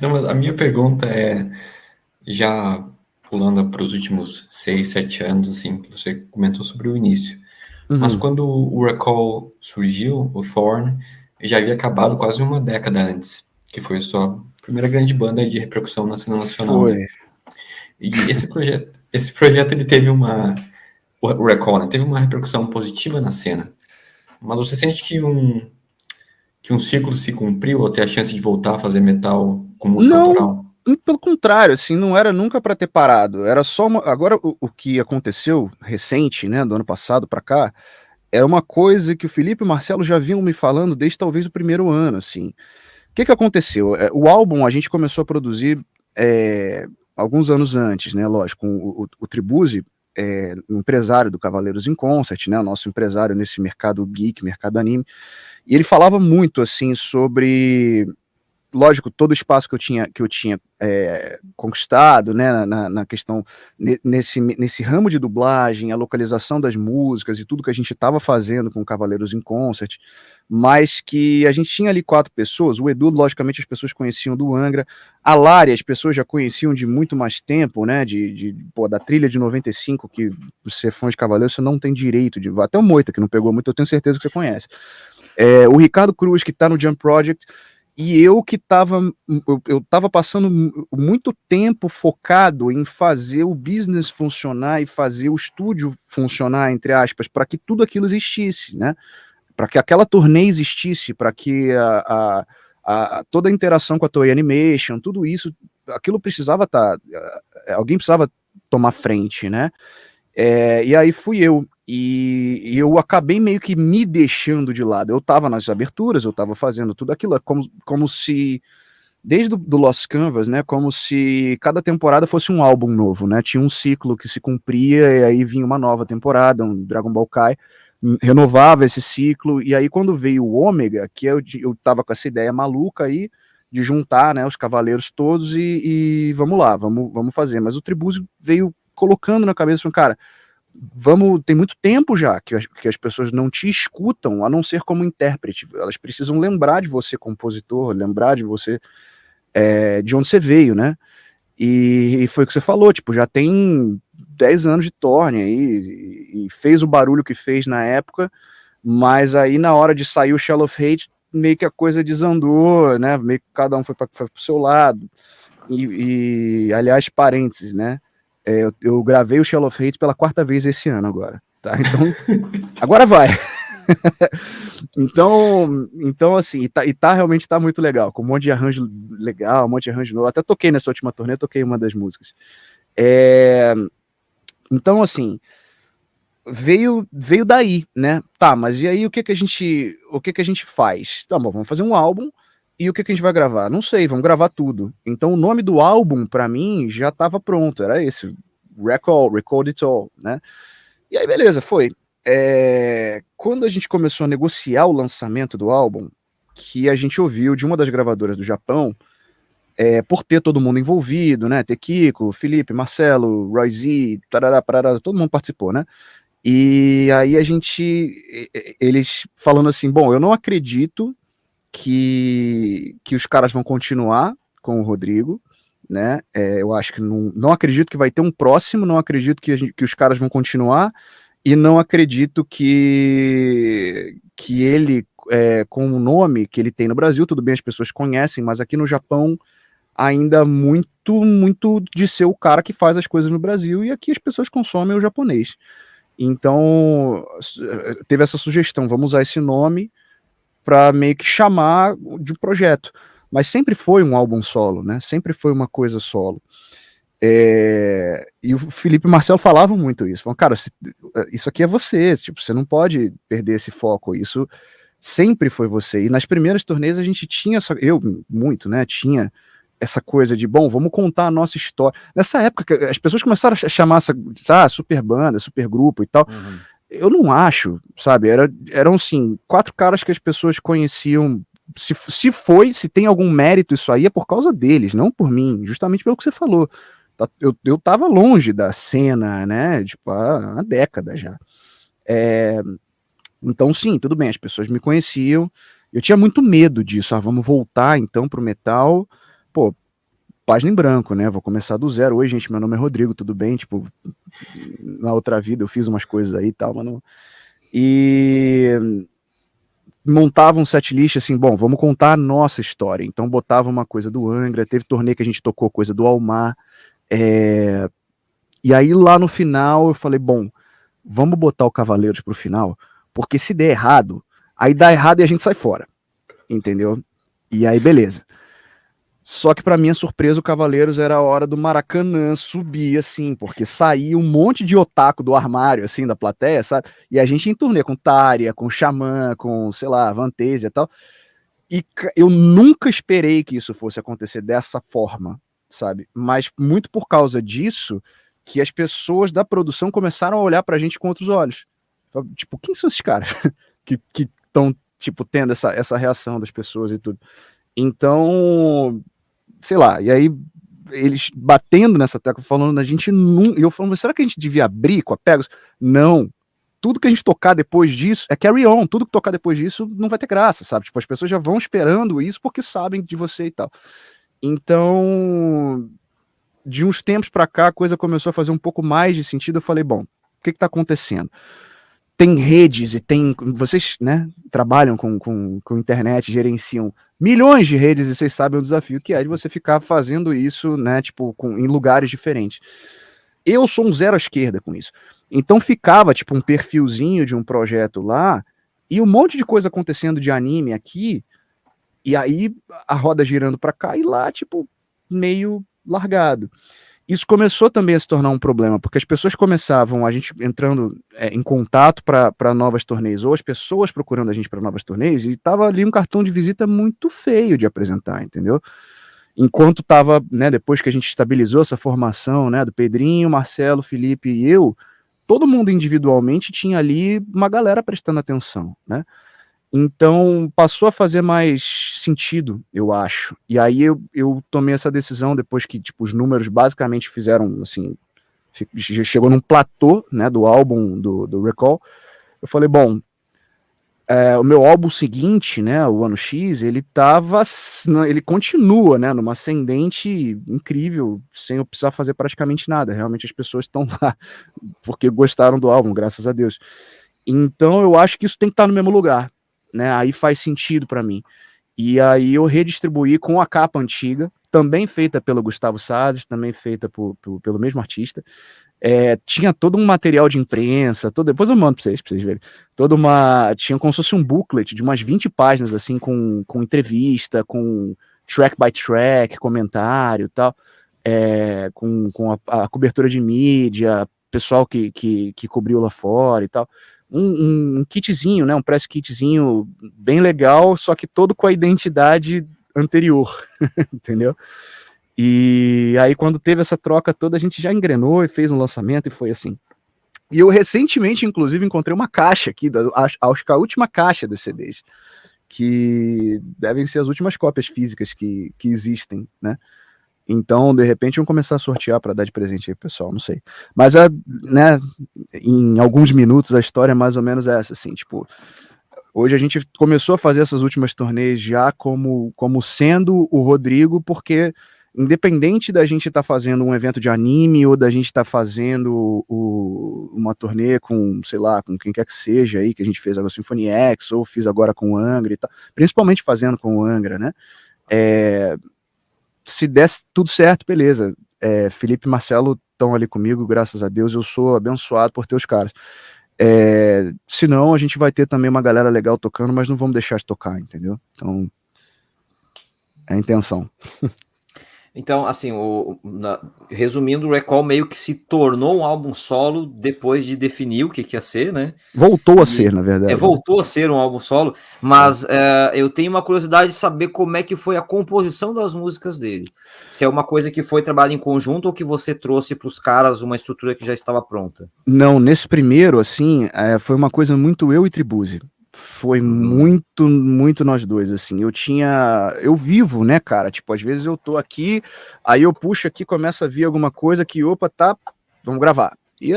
Não, mas a minha pergunta é, já pulando para os últimos 6, 7 anos, assim, que você comentou sobre o início. Mas Uhum. quando o Recall surgiu, o Thorn, já havia acabado quase uma década antes, que foi a sua primeira grande banda de repercussão na cena nacional, né? Foi. E esse projeto ele teve o Recall, né, teve uma repercussão positiva na cena. Mas você sente que um ciclo se cumpriu ou tem a chance de voltar a fazer metal com música Não, autoral? pelo contrário, assim, não era nunca para ter parado. Era só uma. Agora, o que aconteceu recente, né, do ano passado para cá, era uma coisa que o Felipe e o Marcelo já vinham me falando desde talvez o primeiro ano, assim. O que que aconteceu? O álbum a gente começou a produzir é, alguns anos antes, né? Lógico, o Tribuzzi, um empresário do Cavaleiros in Concert, né? O nosso empresário nesse mercado geek, mercado anime. E ele falava muito, assim, sobre lógico, todo o espaço que eu tinha conquistado, né, na questão, nesse ramo de dublagem, a localização das músicas e tudo que a gente estava fazendo com Cavaleiros in Concert, mas que a gente tinha ali 4 pessoas, o Edu, logicamente, as pessoas conheciam do Angra, a Lari, as pessoas já conheciam de muito mais tempo, né, da trilha de 95, que você é fã de Cavaleiros, você não tem direito de, até o Moita, que não pegou muito, eu tenho certeza que você conhece. O Ricardo Cruz, que está no Jump Project, e eu que estava passando muito tempo focado em fazer o business funcionar e fazer o estúdio funcionar, entre aspas, para que tudo aquilo existisse, né? Para que aquela turnê existisse, para que toda a interação com a Toei Animation, tudo isso, aquilo precisava estar, alguém precisava tomar frente, né? E aí fui eu. E eu acabei meio que me deixando de lado. Eu tava nas aberturas, eu tava fazendo tudo aquilo, como se, desde do Lost Canvas, né, como se cada temporada fosse um álbum novo, né, tinha um ciclo que se cumpria, e aí vinha uma nova temporada, um Dragon Ball Kai, renovava esse ciclo, e aí quando veio o Ômega, que eu tava com essa ideia maluca aí, de juntar, né, os cavaleiros todos e vamos lá, vamos fazer, mas o Tribuzio veio colocando na cabeça, cara, tem muito tempo já que as pessoas não te escutam, a não ser como intérprete. Elas precisam lembrar de você, compositor, lembrar de você, de onde você veio, né? E foi o que você falou, tipo, já tem 10 anos de Torne aí, e fez o barulho que fez na época, mas aí na hora de sair o Shell of Hate, meio que a coisa desandou, né? Meio que cada um foi pro seu lado. Aliás, parênteses, né? Eu gravei o Shell of Hate pela 4ª vez esse ano agora, tá? Então, agora vai. então assim, realmente tá muito legal, com um monte de arranjo legal, um monte de arranjo novo. Até toquei nessa última turnê, toquei uma das músicas. Então, assim, veio daí, né? Tá, mas e aí o que que a gente faz? Tá bom, vamos fazer um álbum. E o que que a gente vai gravar? Não sei, vamos gravar tudo. Então o nome do álbum, pra mim, já tava pronto, era esse, Record It All, né? E aí, beleza, foi. Quando a gente começou a negociar o lançamento do álbum, que a gente ouviu de uma das gravadoras do Japão, por ter todo mundo envolvido, né? Ter Kiko, Felipe, Marcelo, Roy Z, tarará, parará, todo mundo participou, né? E aí eles falando assim, bom, eu não acredito que os caras vão continuar com o Rodrigo, né? Eu acho que não acredito que vai ter um próximo, não acredito que os caras vão continuar, e não acredito que ele, com o nome que ele tem no Brasil, tudo bem, as pessoas conhecem, mas aqui no Japão ainda muito, muito de ser o cara que faz as coisas no Brasil, e aqui as pessoas consomem o japonês. Então, teve essa sugestão, vamos usar esse nome para meio que chamar de projeto. Mas sempre foi um álbum solo, né? Sempre foi uma coisa solo. E o Felipe e o Marcelo falavam muito isso. Falavam, cara, isso aqui é você, tipo, você não pode perder esse foco. Isso sempre foi você. E nas primeiras turnês a gente tinha eu muito, né? Tinha essa coisa de, bom, vamos contar a nossa história. Nessa época, as pessoas começaram a chamar super banda, super grupo e tal. Uhum. Eu não acho, sabe? Eram, assim, 4 caras que as pessoas conheciam. Se tem algum mérito isso aí, é por causa deles, não por mim, justamente pelo que você falou. Eu tava longe da cena, né? Tipo, há décadas já. Então, sim, tudo bem, as pessoas me conheciam. Eu tinha muito medo disso. Vamos voltar então pro metal. Pô, página em branco, né? Vou começar do zero. Oi, gente, meu nome é Rodrigo, tudo bem? Tipo, na outra vida eu fiz umas coisas aí e tal, mas não... E montava um setlist assim, bom, vamos contar a nossa história. Então botava uma coisa do Angra, teve torneio que a gente tocou coisa do Almar, e aí lá no final eu falei, bom, vamos botar o Cavaleiros pro final, porque se der errado, aí dá errado e a gente sai fora, entendeu? E aí beleza. Só que pra minha surpresa o Cavaleiros era a hora do Maracanã subir, assim, porque saía um monte de otaku do armário, assim, da plateia, sabe? E a gente em turnê com Tária, com Xamã, com, sei lá, Vantesia e tal. E eu nunca esperei que isso fosse acontecer dessa forma, sabe? Mas muito por causa disso que as pessoas da produção começaram a olhar pra gente com outros olhos. Tipo, quem são esses caras que estão, tipo, tendo essa reação das pessoas e tudo? Então, sei lá, e aí eles batendo nessa tecla, falando, a gente não... E eu falando, será que a gente devia abrir com a Pegasus? Não. Tudo que a gente tocar depois disso é carry on. Tudo que tocar depois disso não vai ter graça, sabe? Tipo, as pessoas já vão esperando isso porque sabem de você e tal. Então, de uns tempos pra cá, a coisa começou a fazer um pouco mais de sentido. Eu falei, bom, o que tá acontecendo? Tem redes e tem... Vocês, né, trabalham com internet, gerenciam milhões de redes e vocês sabem o desafio que é de você ficar fazendo isso, né, tipo, em lugares diferentes. Eu sou um zero à esquerda com isso. Então ficava, tipo, um perfilzinho de um projeto lá e um monte de coisa acontecendo de anime aqui, e aí a roda girando pra cá e lá, tipo, meio largado. Isso começou também a se tornar um problema, porque as pessoas começavam, a gente entrando em contato para novas turnês, ou as pessoas procurando a gente para novas turnês, e tava ali um cartão de visita muito feio de apresentar, entendeu? Enquanto tava, né, depois que a gente estabilizou essa formação, né, do Pedrinho, Marcelo, Felipe e eu, todo mundo individualmente tinha ali uma galera prestando atenção, né? Então passou a fazer mais sentido, eu acho. E aí eu tomei essa decisão depois que, tipo, os números basicamente fizeram, assim, chegou num platô, né, do álbum do Recall. Eu falei, bom, o meu álbum seguinte, né, o Ano X, ele continua, né, numa ascendente incrível, sem eu precisar fazer praticamente nada. Realmente as pessoas estão lá porque gostaram do álbum, graças a Deus. Então eu acho que isso tem que estar no mesmo lugar, né? Aí faz sentido para mim. E aí eu redistribuí com a capa antiga, também feita pelo Gustavo Sazes, também feita pelo mesmo artista. Tinha todo um material de imprensa, depois eu mando pra vocês verem. Tinha como se fosse um booklet de umas 20 páginas, assim, com entrevista, com track by track, comentário e tal, com a cobertura de mídia, pessoal que cobriu lá fora e tal. Um kitzinho, né, um press kitzinho bem legal, só que todo com a identidade anterior, entendeu? E aí quando teve essa troca toda, a gente já engrenou e fez um lançamento e foi assim. E eu recentemente, inclusive, encontrei uma caixa aqui, acho que a última caixa dos CDs, que devem ser as últimas cópias físicas que existem, né? Então, de repente, vamos começar a sortear para dar de presente aí, pessoal, não sei. Mas, né, em alguns minutos, a história é mais ou menos essa, assim, tipo, hoje a gente começou a fazer essas últimas turnês já como sendo o Rodrigo, porque independente da gente estar fazendo um evento de anime ou da gente estar fazendo uma turnê com, sei lá, com quem quer que seja aí, que a gente fez agora Symphony X, ou fiz agora com o Angra e tal, principalmente fazendo com o Angra, né, se desse tudo certo, beleza. Felipe e Marcelo estão ali comigo, graças a Deus, eu sou abençoado por ter os caras. Se não, a gente vai ter também uma galera legal tocando, mas não vamos deixar de tocar, entendeu? Então, é a intenção. Então, assim, resumindo, o Recall meio que se tornou um álbum solo depois de definir o que ia ser, né? Voltou a ser, na verdade. Voltou a ser um álbum solo, mas eu tenho uma curiosidade de saber como é que foi a composição das músicas dele. Se é uma coisa que foi trabalhada em conjunto ou que você trouxe para os caras uma estrutura que já estava pronta? Não, nesse primeiro, assim, foi uma coisa muito eu e Tribuzzi. Foi muito, muito nós dois, assim. Eu vivo, né, cara? Tipo, às vezes eu tô aqui, aí eu puxo aqui, começa a vir alguma coisa que, opa, tá, vamos gravar. E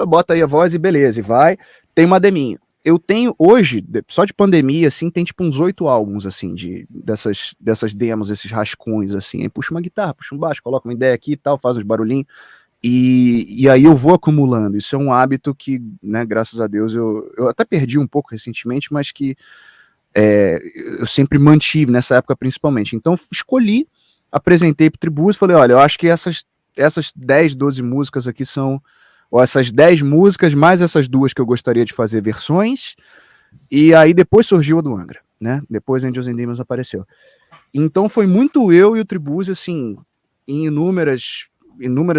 bota aí a voz e beleza, e vai. Tem uma deminho. eu tenho hoje, só de pandemia, assim, tem tipo uns 8 álbuns, assim, dessas demos, esses rascunhos, assim. Aí puxa uma guitarra, puxa um baixo, coloca uma ideia aqui e tal, faz uns barulhinhos. E aí eu vou acumulando. Isso é um hábito que, né, graças a Deus, eu até perdi um pouco recentemente, mas que eu sempre mantive nessa época principalmente. Então escolhi, apresentei pro Tribus, falei, olha, eu acho que essas 10, 12 músicas aqui são, ou essas 10 músicas, mais essas duas que eu gostaria de fazer versões, e aí depois surgiu a do Angra, né? Depois Angels and Demons apareceu. Então foi muito eu e o Tribus, assim, em inúmeras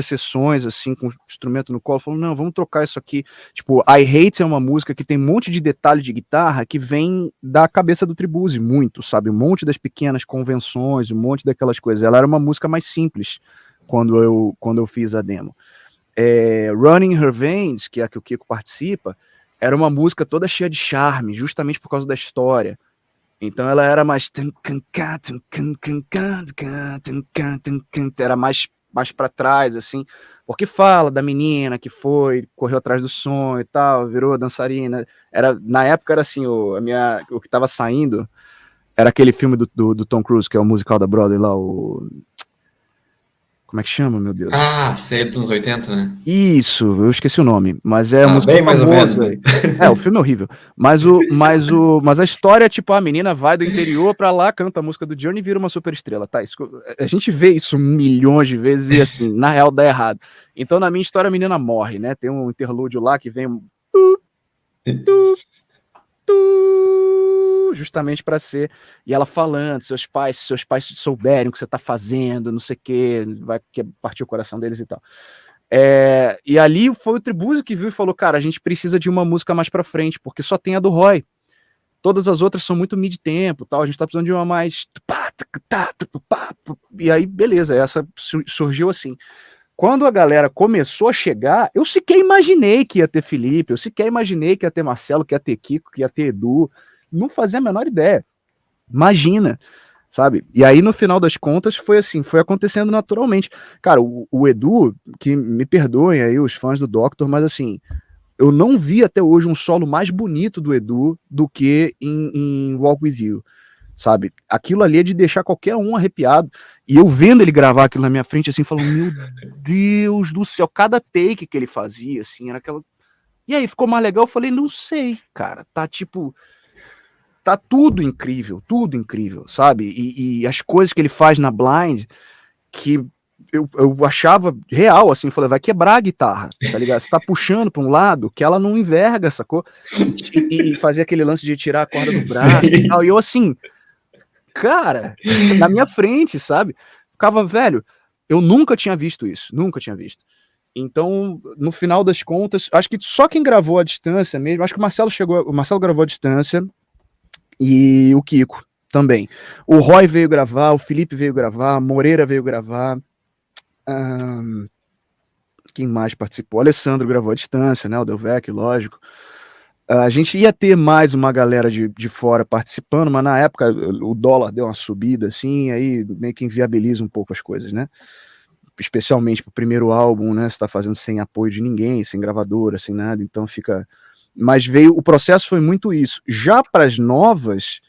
sessões, assim, com o instrumento no colo, falando, não, vamos trocar isso aqui. Tipo, I Hate é uma música que tem um monte de detalhe de guitarra que vem da cabeça do Tribuzzi, muito, sabe? Um monte das pequenas convenções, um monte daquelas coisas. Ela era uma música mais simples quando eu fiz a demo. Running Her Veins, que é a que o Kiko participa, era uma música toda cheia de charme, justamente por causa da história. Então ela era mais... Era mais para trás, assim, porque fala da menina que correu atrás do sonho e tal, virou dançarina. Na época era assim, o que tava saindo era aquele filme do Tom Cruise, que é o musical da Broadway lá, como é que chama, meu Deus? Sei, dos anos 80, né? Isso, eu esqueci o nome, mas é música bem mais ou menos, famosa. né? O filme é horrível. Mas a história é tipo, a menina vai do interior pra lá, canta a música do Johnny e vira uma super estrela, tá? A gente vê isso milhões de vezes e assim, na real dá errado. Então na minha história a menina morre, né? Tem um interlúdio lá que vem justamente para ser, e ela falando, seus pais souberem o que você tá fazendo, não sei o que, vai partir o coração deles e tal. E ali foi o Tribuzzi que viu e falou, cara, a gente precisa de uma música mais pra frente, porque só tem a do Roy. Todas as outras são muito mid-tempo, tal, a gente tá precisando de uma mais... E aí, beleza, essa surgiu assim. Quando a galera começou a chegar, eu sequer imaginei que ia ter Felipe, eu sequer imaginei que ia ter Marcelo, que ia ter Kiko, que ia ter Edu, não fazia a menor ideia. Imagina, sabe? E aí, no final das contas, foi assim, foi acontecendo naturalmente. Cara, o Edu, que me perdoem aí os fãs do Doctor, mas assim, eu não vi até hoje um solo mais bonito do Edu do que em Walk With You, sabe? Aquilo ali é de deixar qualquer um arrepiado. E eu vendo ele gravar aquilo na minha frente, assim, falando, meu Deus do céu, cada take que ele fazia, assim, era aquela... E aí, ficou mais legal? Eu falei, não sei, cara, tá tipo... Tá tudo incrível, sabe? E as coisas que ele faz na Blind, que eu achava real, assim, eu falei, vai quebrar a guitarra, tá ligado? Você tá puxando pra um lado que ela não enverga, sacou? E fazer aquele lance de tirar a corda do braço e tal, e eu assim, cara, na minha frente, sabe? Ficava, velho, eu nunca tinha visto isso, nunca tinha visto. Então, no final das contas, acho que só quem gravou à distância mesmo, acho que o Marcelo gravou à distância, e o Kiko também. O Roy veio gravar, o Felipe veio gravar, Moreira veio gravar. Quem mais participou? O Alessandro gravou à distância, né? O Delvec, lógico. A gente ia ter mais uma galera de fora participando, mas na época o dólar deu uma subida, assim, aí meio que inviabiliza um pouco as coisas, né? Especialmente pro primeiro álbum, né? Você tá fazendo sem apoio de ninguém, sem gravadora, sem nada, então fica... Mas o processo foi muito isso. Já para as novas,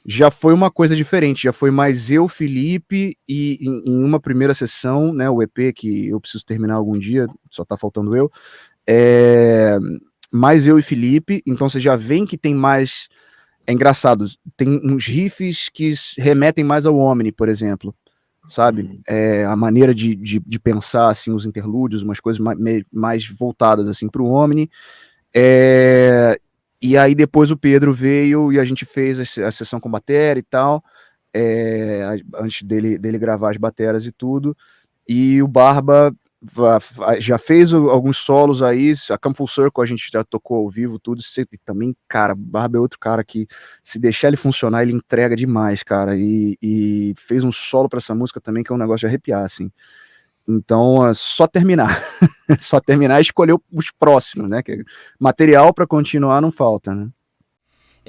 já foi uma coisa diferente, já foi mais eu, Felipe, e em uma primeira sessão, né, o EP que eu preciso terminar algum dia, só tá faltando eu, mais eu e Felipe, então você já vê que tem mais, é engraçado, tem uns riffs que remetem mais ao Omni, por exemplo, sabe, a maneira de pensar, assim, os interlúdios, umas coisas mais voltadas, assim, pro Omni. E aí depois o Pedro veio e a gente fez a sessão com bateria e tal, antes dele gravar as bateras e tudo, e o Barba já fez alguns solos aí, a Come Full Circle a gente já tocou ao vivo, tudo, e também, cara, Barba é outro cara que, se deixar ele funcionar, ele entrega demais, cara, e fez um solo para essa música também, que é um negócio de arrepiar, assim. Então, é só terminar. Só terminar e escolher os próximos, né? Que material para continuar não falta, né?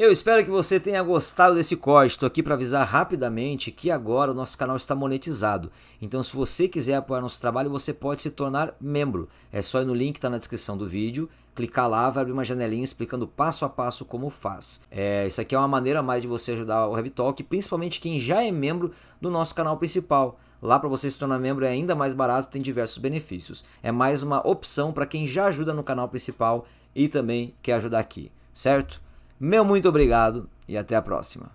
Eu espero que você tenha gostado desse corte. Estou aqui para avisar rapidamente que agora o nosso canal está monetizado. Então, se você quiser apoiar nosso trabalho, você pode se tornar membro. É só ir no link que está na descrição do vídeo, clicar lá, vai abrir uma janelinha explicando passo a passo como faz. Isso aqui é uma maneira a mais de você ajudar o Heavy Talk, principalmente quem já é membro do nosso canal principal. Lá para você se tornar membro é ainda mais barato, tem diversos benefícios. É mais uma opção para quem já ajuda no canal principal e também quer ajudar aqui, certo? Meu muito obrigado e até a próxima.